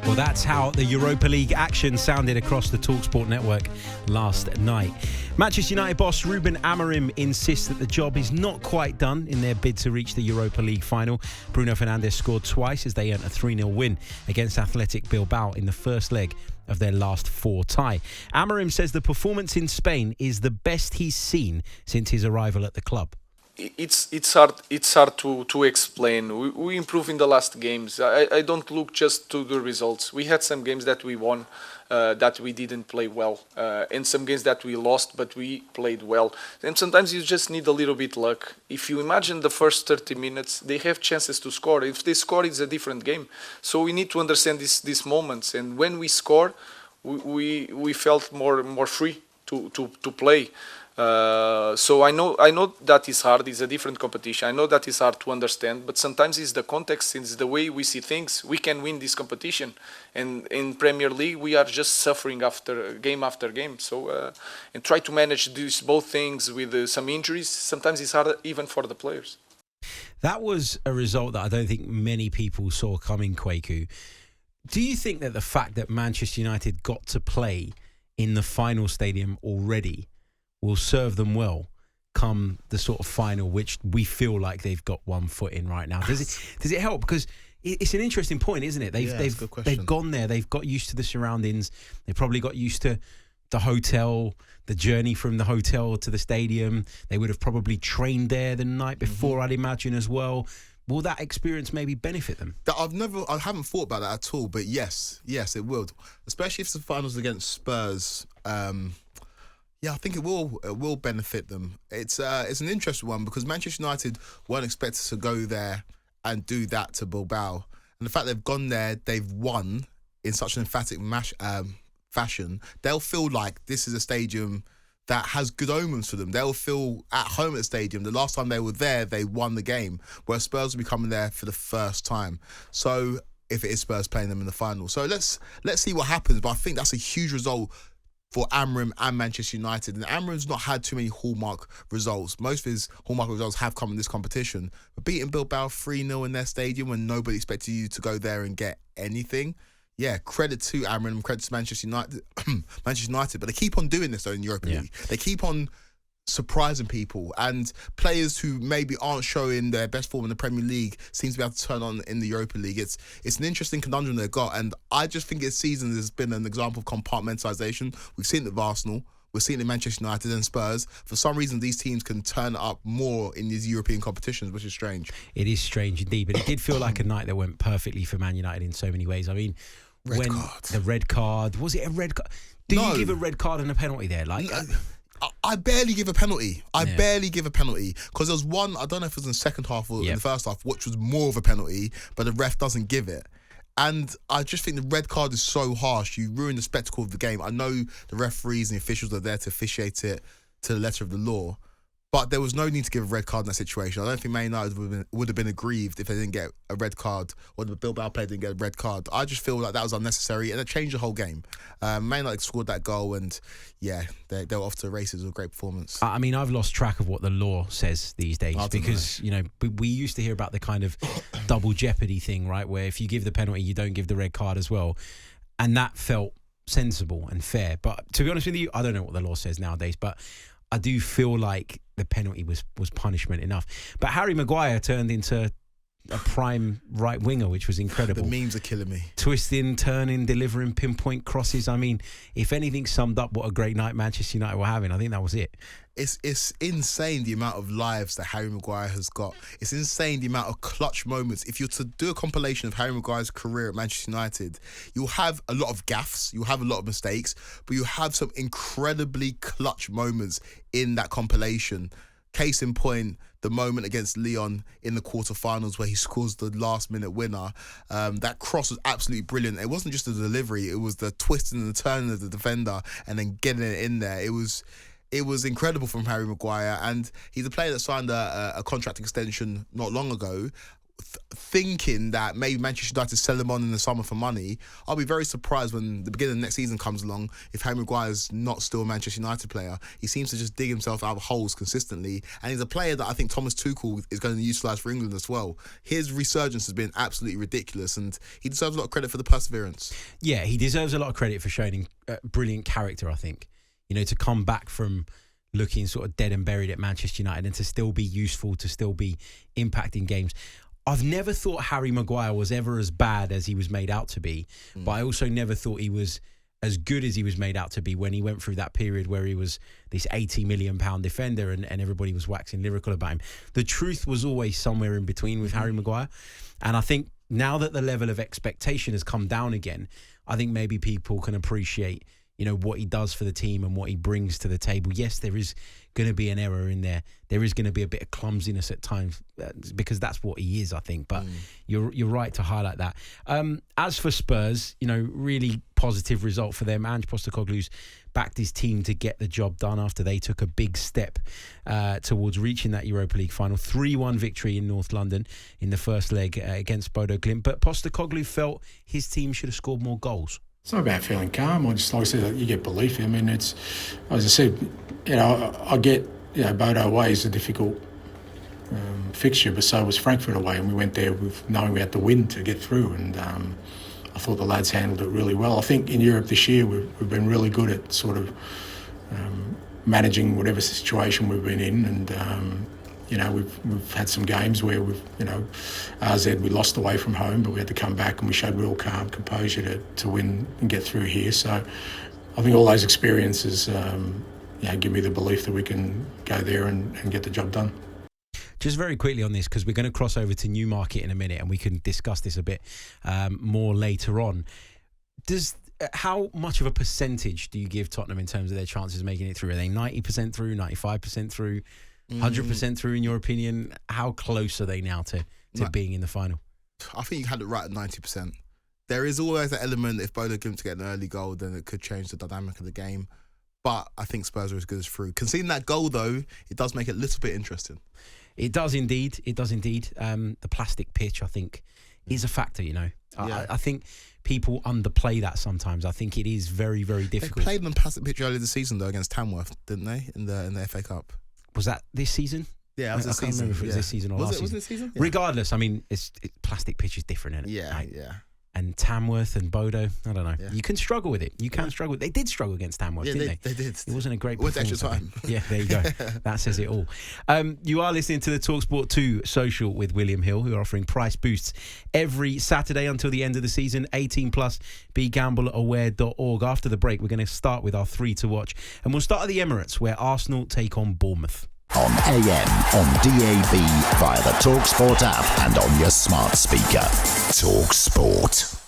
Well, that's how the Europa League action sounded across the talkSPORT network last night. Manchester United boss Ruben Amorim insists that the job is not quite done in their bid to reach the Europa League final. Bruno Fernandes scored twice as they earned a 3-0 win against Athletic Bilbao in the first leg of their last four tie. Amorim says the performance in Spain is the best he's seen since his arrival at the club. It's hard to explain. We improve in the last games. I don't look just to the results. We had some games that we won, that we didn't play well, and some games that we lost, but we played well. And sometimes you just need a little bit luck. If you imagine the first 30 minutes, they have chances to score. If they score, it's a different game. So we need to understand these moments. And when we score, we felt more free to play. So I know that is hard. It's a different competition. I know that is hard to understand, but sometimes it's the context, it's the way we see things. We can win this competition, and in Premier League we are just suffering after game. So and try to manage these both things with some injuries. Sometimes it's hard even for the players. That was a result that I don't think many people saw coming, Kweku. Do you think that the fact that Manchester United got to play in the final stadium already will serve them well come the sort of final, which we feel like they've got one foot in right now? Does it help? Because it's an interesting point, isn't it? They've gone there. They've got used to the surroundings. They probably got used to the hotel, the journey from the hotel to the stadium. They would have probably trained there the night before, I'd imagine, as well. Will that experience maybe benefit them? I haven't thought about that at all, but yes, it will. Especially if the finals against Spurs. Yeah, I think it will benefit them. It's an interesting one because Manchester United weren't expected to go there and do that to Bilbao, and the fact they've gone there, they've won in such an emphatic fashion. They'll feel like this is a stadium that has good omens for them. They'll feel at home at the stadium. The last time they were there, they won the game, whereas Spurs will be coming there for the first time. So if it is Spurs playing them in the final, so let's see what happens. But I think that's a huge result for Amorim and Manchester United. And Amorim's not had too many hallmark results. Most of his hallmark results have come in this competition. But beating Bilbao 3-0 in their stadium when nobody expected you to go there and get anything, yeah, credit to Amorim, credit to Manchester United. But they keep on doing this though in Europa League. They keep on surprising people, and players who maybe aren't showing their best form in the Premier League seem to be able to turn on in the Europa League. It's an interesting conundrum they've got, and I just think this season has been an example of compartmentalisation. We've seen it with Arsenal, we're seeing it in Manchester United and Spurs. For some reason, these teams can turn up more in these European competitions, which is strange. It is strange indeed, but it did feel like a night that went perfectly for Man United in so many ways. I mean, the red card, was it a red card? You give a red card and a penalty there? I barely give a penalty. Barely give a penalty because there was one, I don't know if it was in the second half or in the first half, which was more of a penalty, but the ref doesn't give it. And I just think the red card is so harsh. You ruin the spectacle of the game. I know the referees and the officials are there to officiate it to the letter of the law, but there was no need to give a red card in that situation. I don't think Man United would have been aggrieved if they didn't get a red card, or the Bilbao player didn't get a red card. I just feel like that was unnecessary, and it changed the whole game. Man United scored that goal, and yeah, they were off to the races with a great performance. I mean, I've lost track of what the law says these days because, we used to hear about the kind of double jeopardy thing, right, where if you give the penalty, you don't give the red card as well. And that felt sensible and fair. But to be honest with you, I don't know what the law says nowadays, but I do feel like the penalty was punishment enough. But Harry Maguire turned into a prime right winger, which was incredible. The memes are killing me. Twisting, turning, delivering pinpoint crosses. I mean, if anything summed up what a great night Manchester United were having, I think that was it. It's insane the amount of lives that Harry Maguire has got. It's insane the amount of clutch moments. If you're to do a compilation of Harry Maguire's career at Manchester United, you'll have a lot of gaffes, you'll have a lot of mistakes, but you have some incredibly clutch moments in that compilation. Case in point, the moment against Lyon in the quarterfinals where he scores the last-minute winner. That cross was absolutely brilliant. It wasn't just the delivery; it was the twisting and the turning of the defender and then getting it in there. It was incredible from Harry Maguire, and he's a player that signed a contract extension not long ago. thinking that maybe Manchester United sell him on in the summer for money. I'll be very surprised when the beginning of next season comes along if Harry Maguire's not still a Manchester United player. He seems to just dig himself out of holes consistently, and he's a player that I think Thomas Tuchel is going to utilise for England as well. His resurgence has been absolutely ridiculous, and he deserves a lot of credit for the perseverance. Yeah, he deserves a lot of credit for showing brilliant character, I think. To come back from looking sort of dead and buried at Manchester United and to still be useful, to still be impacting games. I've never thought Harry Maguire was ever as bad as he was made out to be, but I also never thought he was as good as he was made out to be when he went through that period where he was this £80 million defender and everybody was waxing lyrical about him. The truth was always somewhere in between with Harry Maguire. And I think now that the level of expectation has come down again, I think maybe people can appreciate what he does for the team and what he brings to the table. Yes, there is going to be an error in there. There is going to be a bit of clumsiness at times because that's what he is, I think. But you're right to highlight that. As for Spurs, really positive result for them. Ange Postecoglou's backed his team to get the job done after they took a big step towards reaching that Europa League final. 3-1 victory in North London in the first leg against Bodo Glimt. But Postecoglou felt his team should have scored more goals. It's not about feeling calm. Like I said, you get belief. I mean, it's, as I said, I get, Bodo away is a difficult fixture, but so was Frankfurt away, and we went there with knowing we had to win to get through. And I thought the lads handled it really well. I think in Europe this year we've been really good at sort of managing whatever situation we've been in, and we've had some games where RZ we lost away from home, but we had to come back and we showed real calm, composure to win and get through here. So I think all those experiences, give me the belief that we can go there and get the job done. Just very quickly on this, because we're going to cross over to Newmarket in a minute and we can discuss this a bit more later on. How much of a percentage do you give Tottenham in terms of their chances of making it through? Are they 90% through, 95% through? 100% through, in your opinion? How close are they now to being in the final? I think you had it right at 90%. There is always an element, if Bodo Glimt to get an early goal, then it could change the dynamic of the game. But I think Spurs are as good as through. Conceding that goal, though, it does make it a little bit interesting. It does indeed. It does indeed. The plastic pitch, I think, is a factor, I think people underplay that sometimes. I think it is very, very difficult. They played on plastic pitch earlier this season, though, against Tamworth, didn't they, in the FA Cup? Was that this season? Yeah, it was this season. I can't remember if it was this season or last season. Was it this season? Yeah. Regardless, I mean, plastic pitch is different, isn't it? Yeah, yeah. And Tamworth and Bodo, I don't know. Yeah. You can struggle with it. You can struggle. They did struggle against Tamworth, didn't they? They did. It wasn't a great performance. It extra time. Yeah, there you go. That says it all. You are listening to the talkSPORT 2 social with William Hill, who are offering price boosts every Saturday until the end of the season. 18 plus, begambleaware.org. After the break, we're going to start with our 3 to watch. And we'll start at the Emirates, where Arsenal take on Bournemouth. On AM, on DAB, via the talkSPORT app and on your smart speaker. talkSPORT.